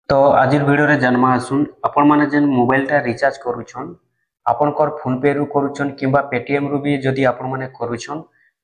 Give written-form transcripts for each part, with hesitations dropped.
तो आज वीडियो रे जन्मा आसुन आपण माने जेन मोबाइल टा रिचार्ज करूछन आपण कर फोन पे रु करूछन किंबा पेटीएम रु भी जदी आपण माने करूछन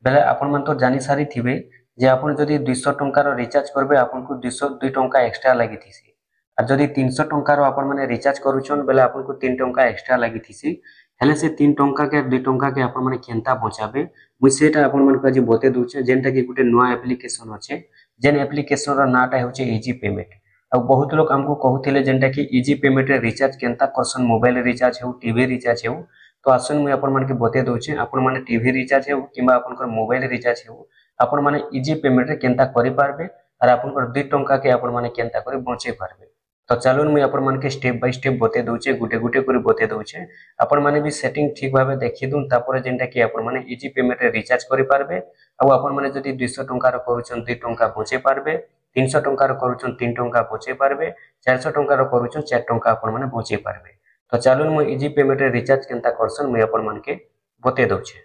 बेले आपण मन तो जानि सारी थिबे जे आपण जदी 200 टंका रो रिचार्ज करबे आपण को 202 टंका एक्स्ट्रा लागि थिसी आ जदी 300 टंका रो आपण माने रिचार्ज करूछन बेले आपण को 3 टंका एक्स्ट्रा लागि थिसी हेले से 3 टंका के 2 टंका के आपण माने केनता बचाबे मुई सेटा आपण मन को आज बते दूचे जेनटा कि गुटे नया एप्लीकेशन अछि जेन एप्लीकेशन रो नाटा होचे इजी पेमेंट। अब बहुत लोग हमको कहूथिले जेनटा कि इजी पेमेंट रे रिचार्ज केनता करसन मोबाइल रिचार्ज हो टीवी रिचार्ज हो तो आसन मुई आपण मन के बते दोचे आपण माने टीवी रिचार्ज हो किबा आपण कर मोबाइल रिचार्ज हो आपण माने इजी पेमेंट रे केनता करि पारबे और आपण कर 2 टंका के आपण माने केनता करि बचे पारबे। तो चलून मुई आपण मन के स्टेप बाय स्टेप बते दोचे गुटे गुटे करि बते दोचे आपण माने भी सेटिंग ठीक भाबे देखि दुन तापर जेनटा कि आपण माने इजी पेमेंट रे रिचार्ज करि पारबे आ आपण माने जदी 200 टंका रो करूछन 2 टंका बचे पारबे 300 टंकार करूछन 3 टंका बचे पारबे 400 टंकार करूछन 4 टंका आपण माने बचे पारबे। तो चलून मु इजी पेमेंट रे रिचार्ज केनता करसन मु आपण मन के बते दोछे।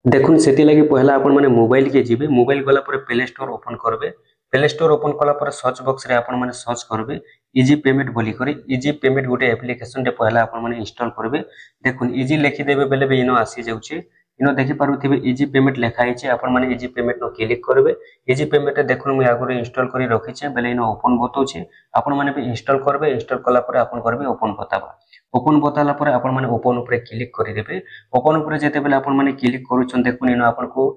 देखुन सेति लागि पहला आपण माने मोबाइल के जिबे मोबाइल गला पर प्ले स्टोर ओपन करबे प्ले स्टोर ओपन कला पर सर्च बॉक्स रे आपण माने सर्च करबे इजी पेमेंट बोली करी इजी पेमेंट गोटे एप्लीकेशन रे पहला आपण माने इंस्टॉल करबे। देखुन इजी लिखि देबे बेले बे इनो आसी जाउछे इनो देखि पारुथिबे इजी पेमेंट लेखा हिचे आपण माने इजी पेमेंट नो क्लिक करबे इजी पेमेंट देखुन मु आगुरे इंस्टॉल करी रखिछे बेले इनो ओपन बतौछे आपण माने भी इंस्टॉल करबे इंस्टॉल कला पर आपण करबे ओपन बताबा ओपन बताला पर आपण माने ओपन ऊपर क्लिक करि देबे ओपन ऊपर जेते बेले आपण माने क्लिक करूछन देखुन इनो आपण को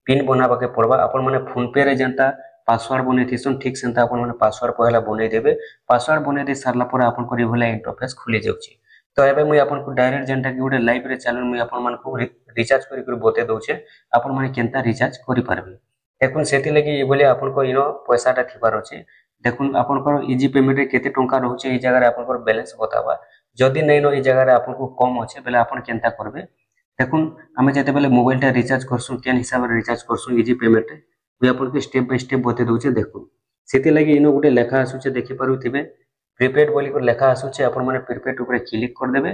पिन बनाबा के पड़बा आपण माने फोन पे रे जनता पासवर्ड बने थिसन ठीक सेंता आपण माने पासवर्ड पहला बने देबे पासवर्ड बने दे सारला पर आपण को रिभला इंटरफेस खुली जाउछि। तो एबे मुई आपण को डायरेक्ट जेंटा कि गोटे लाइव रे चैनल मुई आपण मान को रिचार्ज करी करी बते दोछे आपण माने केनता रिचार्ज करि पारबे। देखुन सेति लागि ए बोले आपण को इनो पैसाटा थिबार अछि देखुन आपण को इजी पेमेंट रे केते टंका रहउचे ए जगह रे आपण को बैलेंस बताबा जदी नै न ए जगह रे आपण को कम अछि बेले आपण केनता करबे। देखुन हमें जेते बेले मोबाइल टा रिचार्ज करसु केन हिसाब रे रिचार्ज करसु इजी पेमेंट रे मुई आपण के स्टेप बाय स्टेप बते दोछे। देखुन सेति लागि इनो गोटे लेखा आसुचे देखि पारुथिबे प्रीपेड बोली को लेखा आसुचे आपण माने प्रीपेड ऊपर क्लिक कर देबे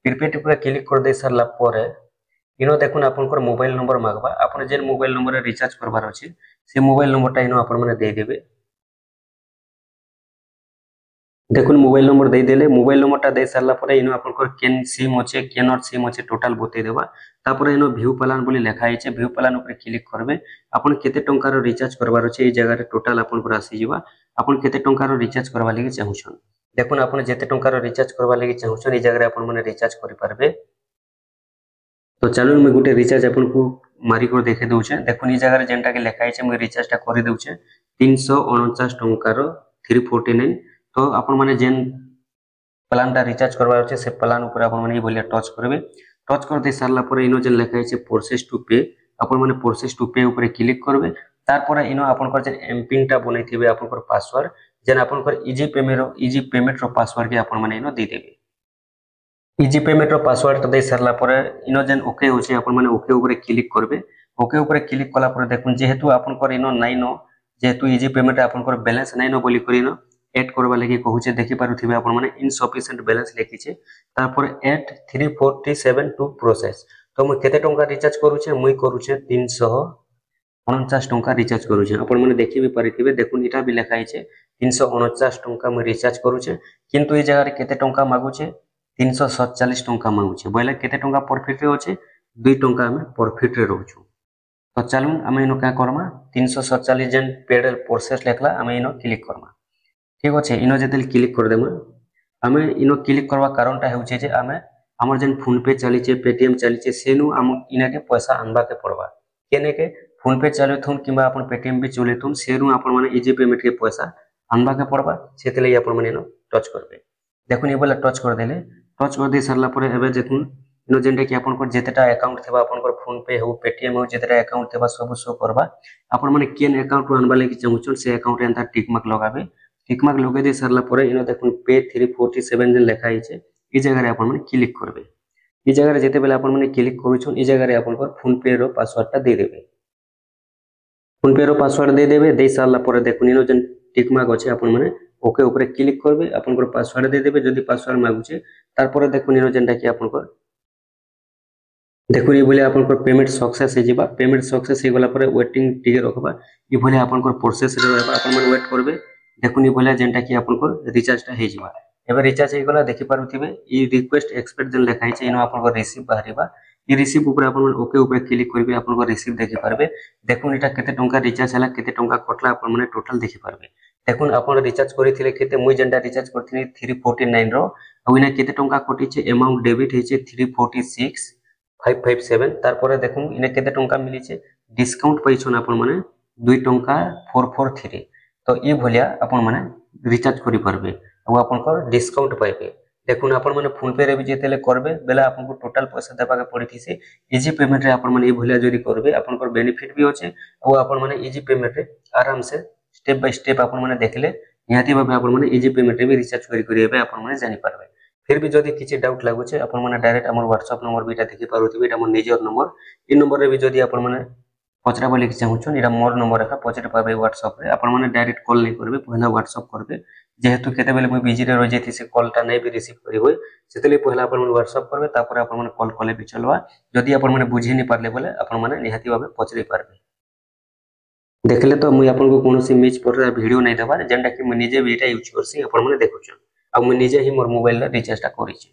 प्रीपेड ऊपर क्लिक कर दे सरला परे इनो देखुन आपण को मोबाइल नंबर मागबा आपण जेन मोबाइल नंबर रे रिचार्ज करबार अछि से मोबाइल नंबर टा इनो आपण माने दे देबे। देखुन मोबाइल नंबर दे देले मोबाइल नंबर टा दे सरला परे इनो आपण को केन सिम अछि केन और सिम अछि टोटल बते देबा तापर इनो व्यू प्लान बोली लेखा आइछे व्यू प्लान ऊपर क्लिक करबे आपण केते टंका रो रिचार्ज करबार अछि ए जगह रे टोटल आपण को आसी जिबा आपण केते टंका रो रिचार्ज करबा लागि चाहुछन देखुन आपण जेते टंका रो रिचार्ज करबा लागि चाहुछन ए जगह रे आपण माने रिचार्ज करि पारबे। तो चलो मैं गोटे रिचार्ज अपन को मारी कर देखे दोछे देखुन ई जगह रे जेंटा के लेखा है मैं रिचार्ज टा करि दोछे 349 टंका रो 349। तो अपन माने जेन प्लान टा रिचार्ज करबा छै से प्लान ऊपर अपन माने बोलिया टच करबे टच कर दे सारला पर इनो जेन लेखा है प्रोसेस टू पे अपन माने प्रोसेस टू पे ऊपर क्लिक करबे तार पर इनो अपन कर जेन एम पिन टा बनैथिबे अपन कर पासवर्ड जेन अपन कर इजी पेमेंट रो पासवर्ड के अपन माने इनो दे देबे इजी पेमेंट रो पासवर्ड दे सरला पर इनो जेन ओके होचे अपन माने ओके ऊपर क्लिक करबे ओके ऊपर क्लिक कला पर देखुन जेहेतु अपन कर इनो नाइ नो जेहेतु इजी पेमेंट अपन कर बैलेंस नाइ नो बोली करिनो ऐड करबा लागि कहूचे देखि पारुथिबे अपन माने इनसफिशिएंट बैलेंस लेखिचे तापर ऐड 347 टू प्रोसेस। तो म केते टंका रिचार्ज करूचे मुई करूचे 349 टंका रिचार्ज करूचे अपन माने देखि भी पारिथिबे देखुन इटा भी लेखा आइचे 349 टंका म रिचार्ज करूचे किंतु ए जगह रे केते टंका मागुचे 347 टंका मांगुचे बोले केते टंका प्रॉफिट रे होचे 2 टंका हमें प्रॉफिट रे रहउछु। तो चलून हमें इनो का करमा 347 जन पेड प्रोसेस लेखला हमें इनो क्लिक करमा ठीक अछि इनो जेतेल क्लिक कर देमा हमें इनो क्लिक करबा कारणटा हेउचे जे हमें हमर जन फोन पे चली छे पेटीएम चली छे सेनु हम इना के पैसा आनबा के पड़बा केने के फोन पे चलेथुन किबा अपन पेटीएम भी चलेथुन सेनु अपन माने इजी पेमेंट के पैसा आनबा के पड़बा सेतेले अपन माने इनो टच करबे देखुन ए बोला टच कर देले टच कर दे सरला पर एबे देखुन इनो जेंटा कि आपन को जेतेटा अकाउंट थेबा आपन को फोन पे हो पेटीएम हो जेतेटा अकाउंट थेबा सब शो करबा आपन माने केन अकाउंट अनबा लागि चाहुछन से अकाउंट एंता टिक मार्क लगाबे टिक मार्क लगे दे सरला पर इनो देखुन पे 347 जन लेखा हिचे ई जगह रे आपन माने क्लिक करबे ई जगह रे जेते बेले आपन माने क्लिक करूछन ई जगह रे आपन को फोन पे रो पासवर्ड टा दे देबे फोन पे रो पासवर्ड दे देबे दे सरला पर देखुन इनो जन टिक मार्क अछि आपन माने ओके ऊपर क्लिक करबे आपन को पासवर्ड दे देबे जदी पासवर्ड मागुचे तार पर देखुन इनो जेंटा कि आपन को देखुन ई बोले आपन को पेमेंट सक्सेस हे जिबा पेमेंट सक्सेस हे गला पर वेटिंग टिके रखबा ई बोले आपन को प्रोसेस रे रहबा आपन मन वेट करबे देखुन ये भलिया जेनटा कि आपनकर रिचार्जटा हे जिवा एबे रिचार्ज हे गला देखि पारुथिबे ई रिक्वेस्ट एक्सपेक्ट जेन लिखाइ छै इनो आपनकर रिसीव बाहरिबा ई रिसीव ऊपर आपन ओके ऊपर क्लिक करबे आपनकर रिसीव देखि पारबे देखुन एटा केते टंका रिचार्ज हला केते टंका कटला आपन माने टोटल देखि पारबे देखुन आपन रिचार्ज करिथिले केते मुई जेनटा रिचार्ज करथिनि 349 रो आ इना केते टंका कटि छै अमाउंट डेबिट हे छै 346557 तार परे देखुन इने केते टंका मिली छै डिस्काउंट पैछन आपन माने 2 टंका 443 तो ये भलिया अपन माने रिचार्ज करि परबे आ आपनकर डिस्काउंट पाइबे देखुन अपन माने फोन पे रे भी जेतेले करबे बेला आपनको टोटल पैसा देबा के पड़िथि से इजी पेमेंट रे अपन माने ए भलिया जदी करबे आपनकर बेनिफिट भी होचे आ अपन माने इजी पेमेंट रे आराम से स्टेप बाय स्टेप अपन माने देखले निहाती भाबे अपन माने इजी पेमेंट रे भी रिचार्ज करि एबे अपन माने जानि पारबे फिर भी जदी किछि डाउट लागु छै अपन माने डायरेक्ट हमर WhatsApp नंबर बिटा देखि पारुथिबे एटा हमर निजर नंबर इ नंबर रे भी जदी अपन माने पचरा बोले कि चाहूछन इरा मोर नंबर एका पचरे पाबे WhatsApp रे अपन माने डायरेक्ट कॉल नै करबे पहिला WhatsApp करबे जेहेतु केते बेले मैं बिजी रे रह जेति से कॉलटा नै भी रिसीव करि होय सेतले पहिला अपन माने WhatsApp करबे तापर अपन माने कॉल कले भी चलवा जदी अपन माने बुझि नै पारले बोले अपन माने निहाती भाबे पचरे पारबे देखले तो मुई आपन को कोनोसी मिच पर वीडियो नै देबा जेंटा कि मैं निजे भी एटा यूज करसी अपन माने देखुछन आ मैं निजे ही मोर मोबाइल रे रिचार्जटा करिछि।